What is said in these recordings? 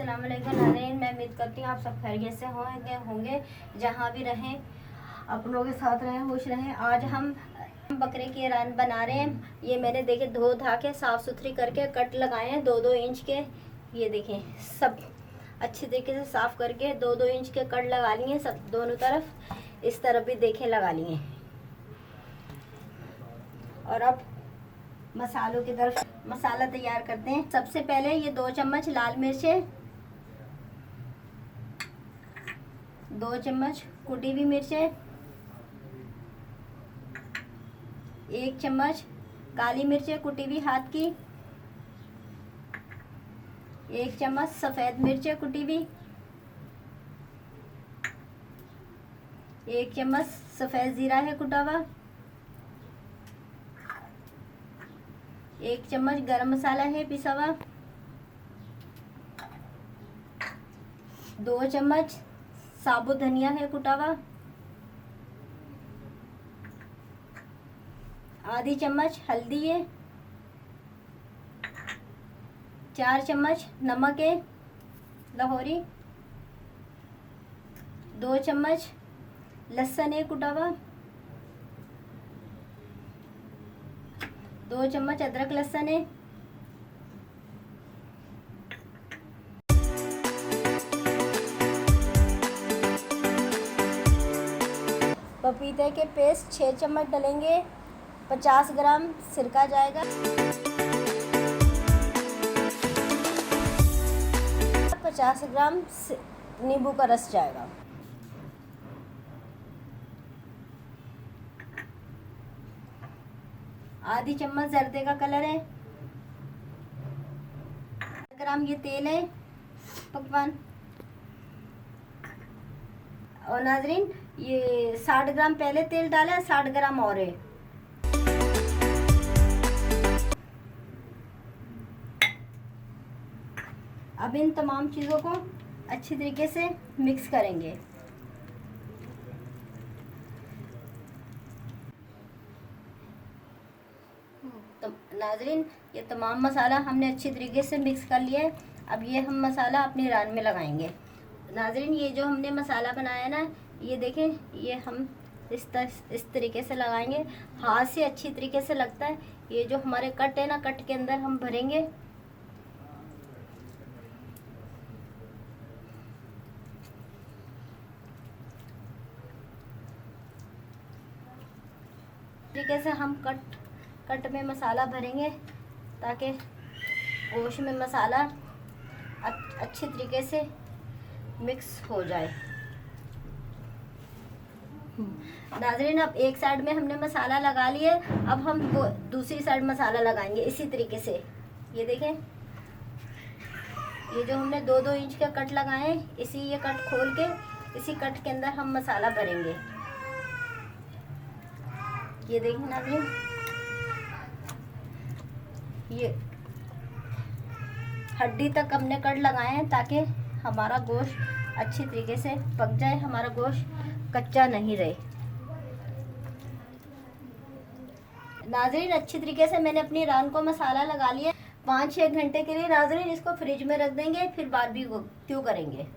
अस्सलाम वालेकुम नाज़रीन, मैं उम्मीद करती हूँ आप सब खैरियत से होंगे जहाँ भी रहें, अपनों के साथ रहें, खुश रहें। आज हम बकरे की रान बना रहे हैं। ये मैंने देखे धो धा के साफ़ सुथरी करके कट लगाए हैं 2-2 इंच के। ये देखें, सब अच्छी तरीके से साफ़ करके 2-2 इंच के कट लगा लिए सब दोनों तरफ। इस तरफ भी देखें लगा लिए। और अब मसालों की तरफ मसाला तैयार करते हैं। सबसे पहले ये 2 चम्मच लाल मिर्चें, 2 चम्मच कुटी हुई मिर्चें, 1 चम्मच काली मिर्चें कुटी हुई हाथ की, 1 चम्मच सफ़ेद मिर्चें कुटी हुई, 1 चम्मच सफ़ेद ज़ीरा है कुटा हुआ, 1 चम्मच गरम मसाला है पिसा हुआ, 2 चम्मच साबुत धनिया है कुटा हुआ, आधी चम्मच हल्दी है, 4 चम्मच नमक है लाहौरी, 2 चम्मच लहसुन है कुटा हुआ, 2 चम्मच अदरक लहसुन है, पपीते के पेस्ट 6 चम्मच डलेंगे, 50 ग्राम सिरका जाएगा, 50 ग्राम नींबू का रस जाएगा, आधी चम्मच जर्दे का कलर है, 1 ग्राम ये तेल है पकवान। और नाजरीन, ये 60 ग्राम पहले तेल डाला है, 60 ग्राम और है। अब इन तमाम चीज़ों को अच्छी तरीके से मिक्स करेंगे। तो नाजरीन, ये तमाम मसाला हमने अच्छी तरीके से मिक्स कर लिया है। अब ये हम मसाला अपनी रान में लगाएंगे। नाजरीन, ये जो हमने मसाला बनाया ना, ये देखें, ये हम इस तरीके से लगाएंगे। हाथ से अच्छी तरीके से लगता है। ये जो हमारे कट है ना, कट के अंदर हम भरेंगे। तरीके से हम कट में मसाला भरेंगे ताकि गोश्त में मसाला अच्छी तरीके से मिक्स हो जाए। नाजरीन, अब एक साइड में हमने मसाला लगा लिया, अब हम दूसरी साइड मसाला लगाएंगे इसी तरीके से। ये देखें, ये जो हमने 2-2 इंच के कट लगाए हैं, ये कट खोल के इसी कट के अंदर हम मसाला भरेंगे। ये देखें नाज़रीन, ये हड्डी तक हमने कट लगाए हैं ताकि हमारा गोश्त अच्छी तरीके से पक जाए, हमारा गोश्त कच्चा नहीं रहे। नाज़रीन, अच्छी तरीके से मैंने अपनी रान को मसाला लगा लिया। 5-6 घंटे के लिए नाज़रीन इसको फ्रिज में रख देंगे, फिर बारबेक्यू करेंगे।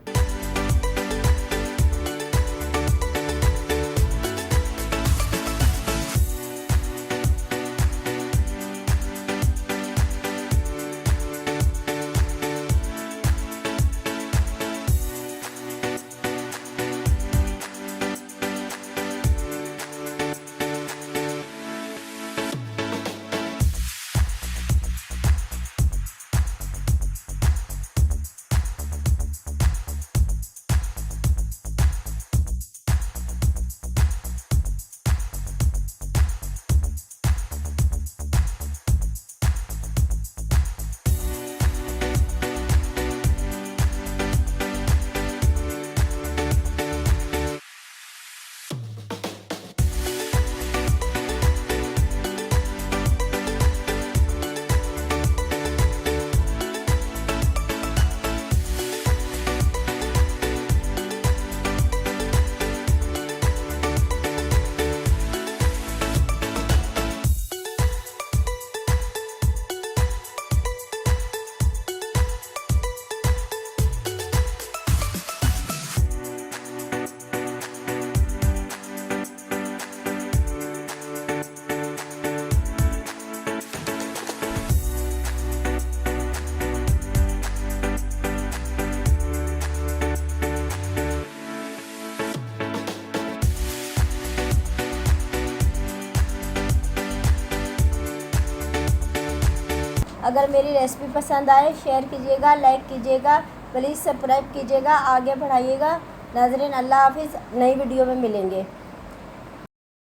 अगर मेरी रेसिपी पसंद आए शेयर कीजिएगा, लाइक कीजिएगा, प्लीज़ सब्सक्राइब कीजिएगा, आगे बढ़ाइएगा। नाज़रीन अल्लाह हाफिज़, नई वीडियो में मिलेंगे।